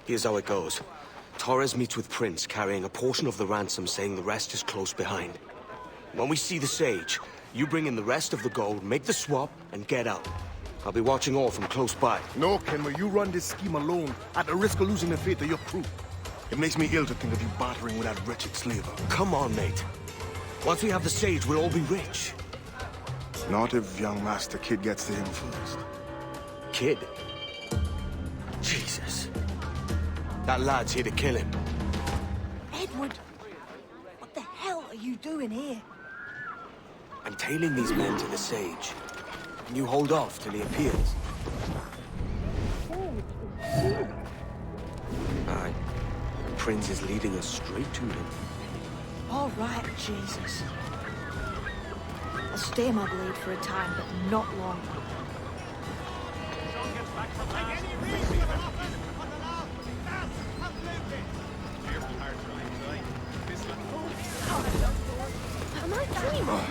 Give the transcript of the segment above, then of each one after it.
Here's how it goes. Torres meets with Prince, carrying a portion of the ransom, saying the rest is close behind. When we see the Sage, you bring in the rest of the gold, make the swap, and get out. I'll be watching all from close by. No, Kenway, you run this scheme alone, at the risk of losing the faith of your crew. It makes me ill to think of you bartering with that wretched slaver. Come on, mate. Once we have the Sage, we'll all be rich. Not if young Master Kid gets to him first. Kid? Jesus. That lad's here to kill him. Edward, what the hell are you doing here? I'm tailing these men to the Sage. And you hold off till he appears. Aye. Prince is leading us straight to him. All right, Jesus. I'll stay my blade for a time, but not long. Am I dreaming?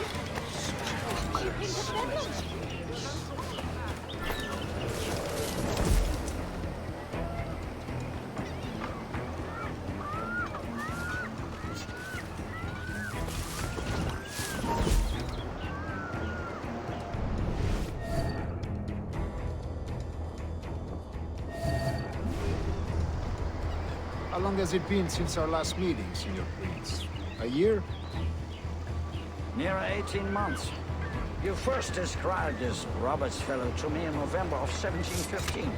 How long has it been since our last meeting, Senior Prince? A year? Near 18 months. You first described this Roberts fellow to me in November of 1715.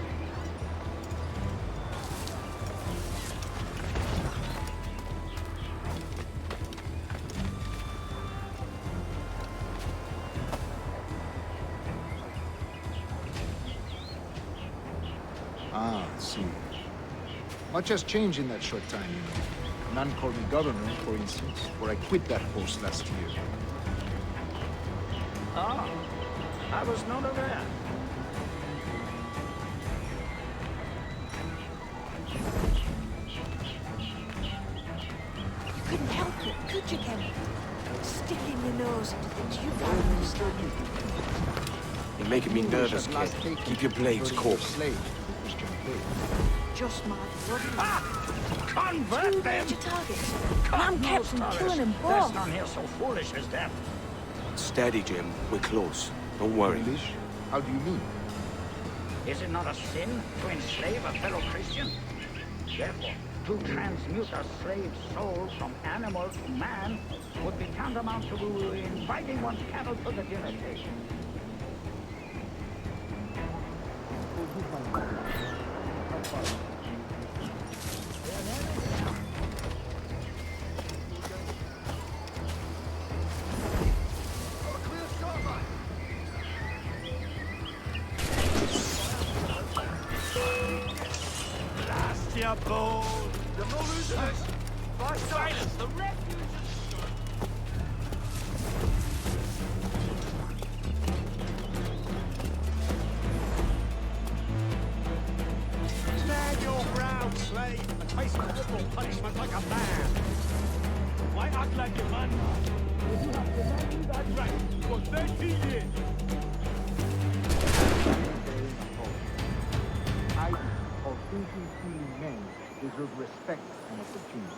Ah, I see. Much has changed in that short time, you know. None called me governor, for instance, for I quit that post last year. Ah, I was not aware. You couldn't help it, could you, Kevin? Sticking your nose into things you don't understand. You're making me nervous, kid. Keep your blades cool. Just my bloody... Ah! Convert Two them! major targets. And I'm kept from killing them There's both. none here so foolish as them. Steady, Jim. We're close. Don't worry. English? How do you mean? Is it not a sin to enslave a fellow Christian? Therefore, to transmute a slave's soul from animal to man would be tantamount to inviting one's cattle to the dinner table. Your balls! You're not losing this! By silence, the refuge is... Stand your ground, slave, and face corporal punishment like a man! Why act like a man? You have demanded that right for 30 years! Or thinking, feeling men deserve respect and opportunity.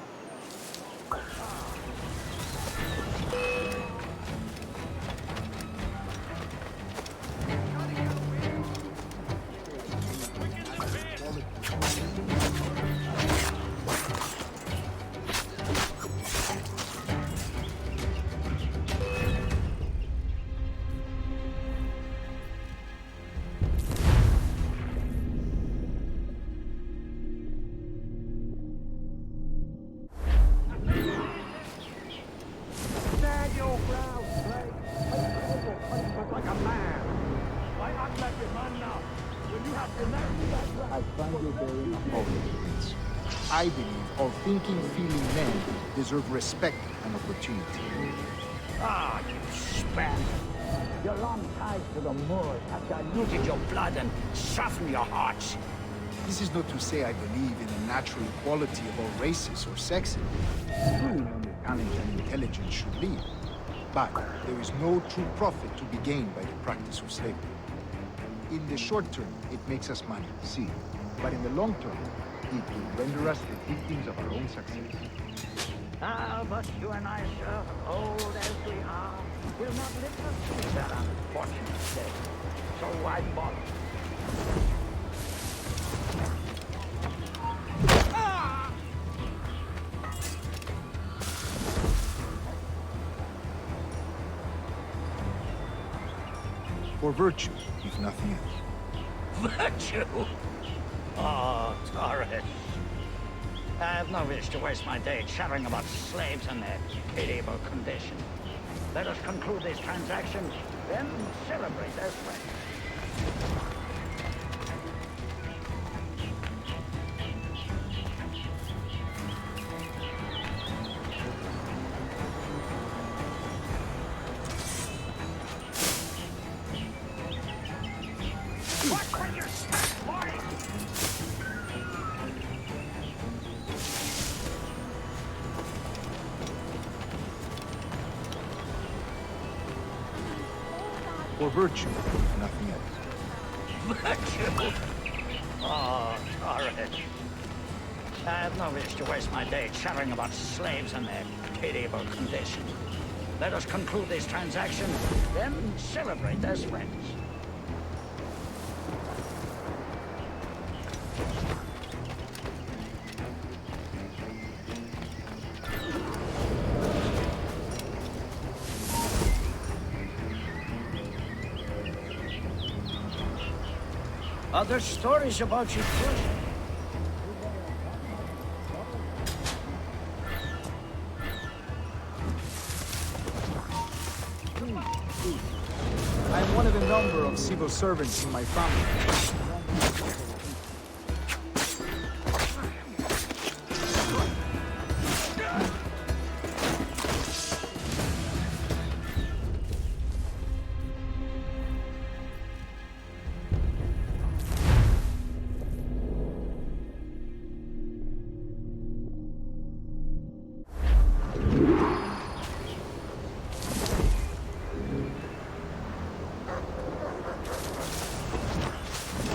I believe all thinking, feeling men deserve respect and opportunity. Ah, you Spaniard! Your long ties to the Moors have diluted your blood and softened your hearts. This is not to say I believe in the natural equality of all races or sexes. Truly, only talent and intelligence should lead. But there is no true profit to be gained by the practice of slavery. In the short term, it makes us money, see. But in the long term, people who render us the victims of our own success. Ah, but you and I, sir, old as we are, will not live to see that unfortunate day. So why bother? For virtue, if nothing else. Virtue? Oh, Torres. I have no wish to waste my day chattering about slaves and their pitiable condition. Let us conclude this transaction, then celebrate as friends. For virtue, if nothing else. Virtue? Oh, Torres. I have no wish to waste my day chattering about slaves and their pitiable condition. Let us conclude this transaction, then celebrate as friends. Other stories about you, too. I'm one of a number of civil servants in my family.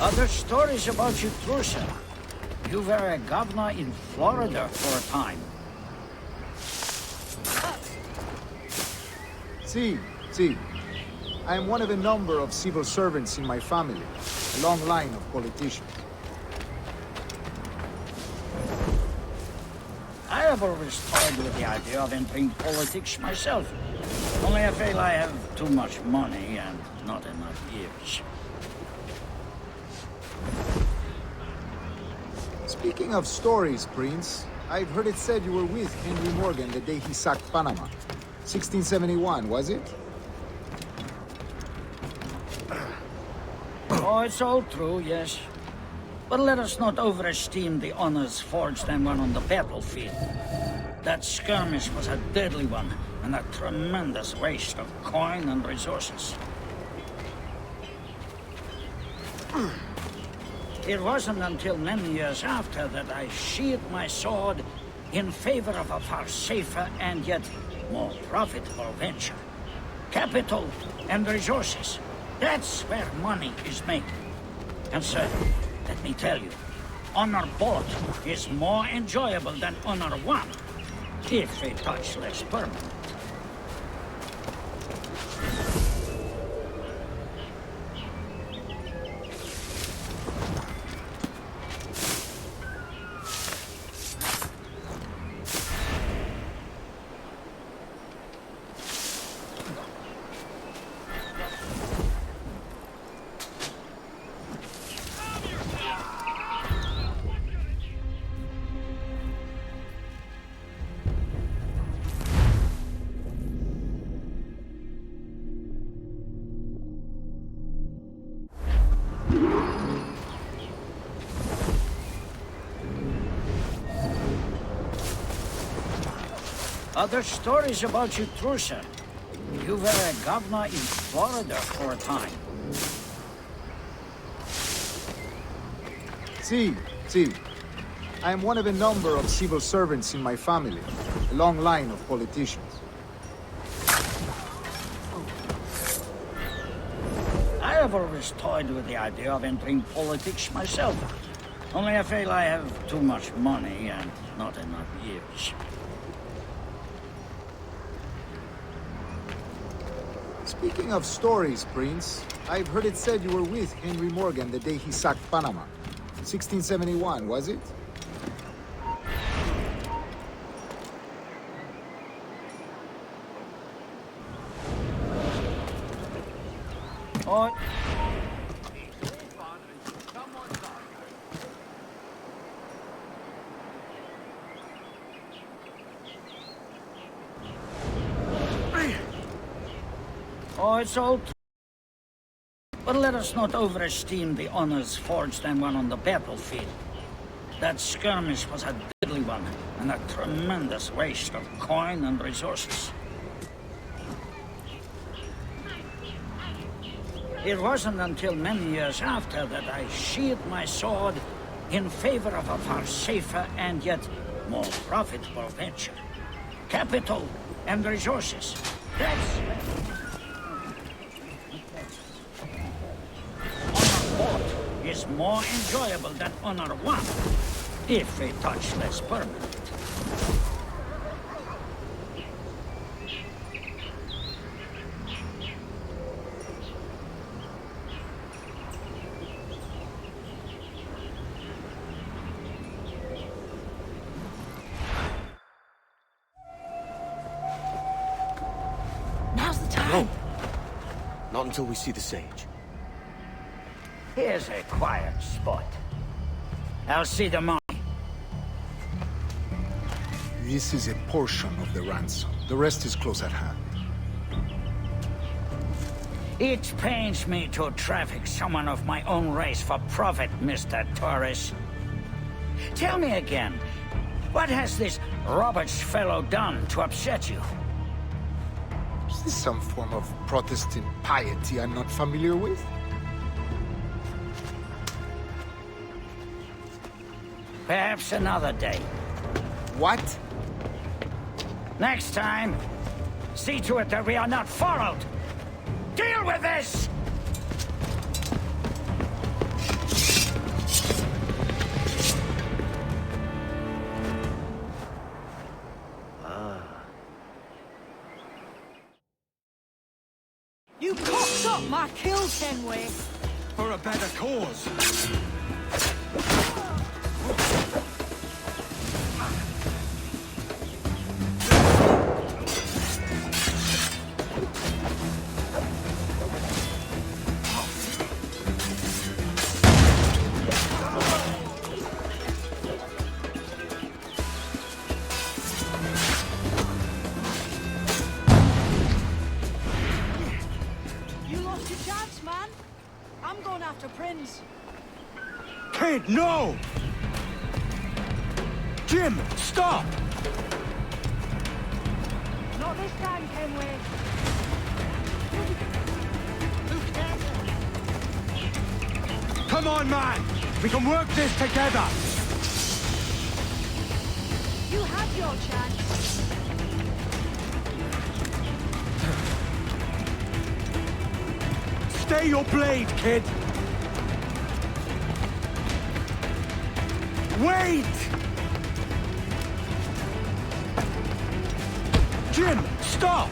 Other stories about you, too, sir. You were a governor in Florida for a time. See. I am one of a number of civil servants in my family. A long line of politicians. I have always toyed with the idea of entering politics myself. Only I feel I have too much money and not enough years. Speaking of stories, Prince, I've heard it said you were with Henry Morgan the day he sacked Panama. 1671, was it? Oh, it's all true, yes. But let us not overesteem the honors forged and won on the battlefield. That skirmish was a deadly one, and a tremendous waste of coin and resources. It wasn't until many years after that I sheathed my sword in favor of a far safer and yet more profitable venture. Capital and resources. That's where money is made. And sir, let me tell you, honor bought is more enjoyable than honor won, if a touch less permanent. Other stories about you, too, sir. You were a governor in Florida for a time. See. I am one of a number of civil servants in my family. A long line of politicians. I have always toyed with the idea of entering politics myself. Only I feel I have too much money and not enough years. Speaking of stories, Prince, I've heard it said you were with Henry Morgan the day he sacked Panama. 1671, was it? Oh. Oh, it's all but let us not overesteem the honors forged and won on the battlefield. That skirmish was a deadly one, and a tremendous waste of coin and resources. It wasn't until many years after that I sheathed my sword in favor of a far safer and yet more profitable venture. Capital and resources. That's... Honor 4 is more enjoyable than Honor 1, if a touch less permanent. Now's the time. Not until we see the sage. Here's a quiet spot. I'll see the money. This is a portion of the ransom. The rest is close at hand. It pains me to traffic someone of my own race for profit, Mr. Torres. Tell me again, what has this Roberts fellow done to upset you? Is this some form of Protestant piety I'm not familiar with? Perhaps another day. What? Next time, see to it that we are not followed. Deal with this! You cocked up my kill, Kenway. For a better cause. You lost your chance, man. I'm going after Prince. Kid, no! Jim, stop! Not this time, Kenway. Come on, man! We can work this together! You had your chance. Stay your blade, kid! Wait! Jim, stop!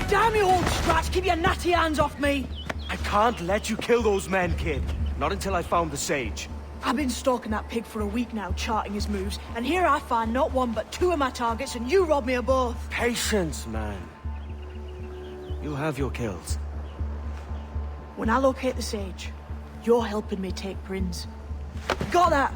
Damn you, old scratch! Keep your natty hands off me! I can't let you kill those men, kid. Not until I found the sage. I've been stalking that pig for a week now, charting his moves, and here I find not one but two of my targets, and you robbed me of both. Patience, man. You'll have your kills. When I locate the sage, you're helping me take Prince. Got that?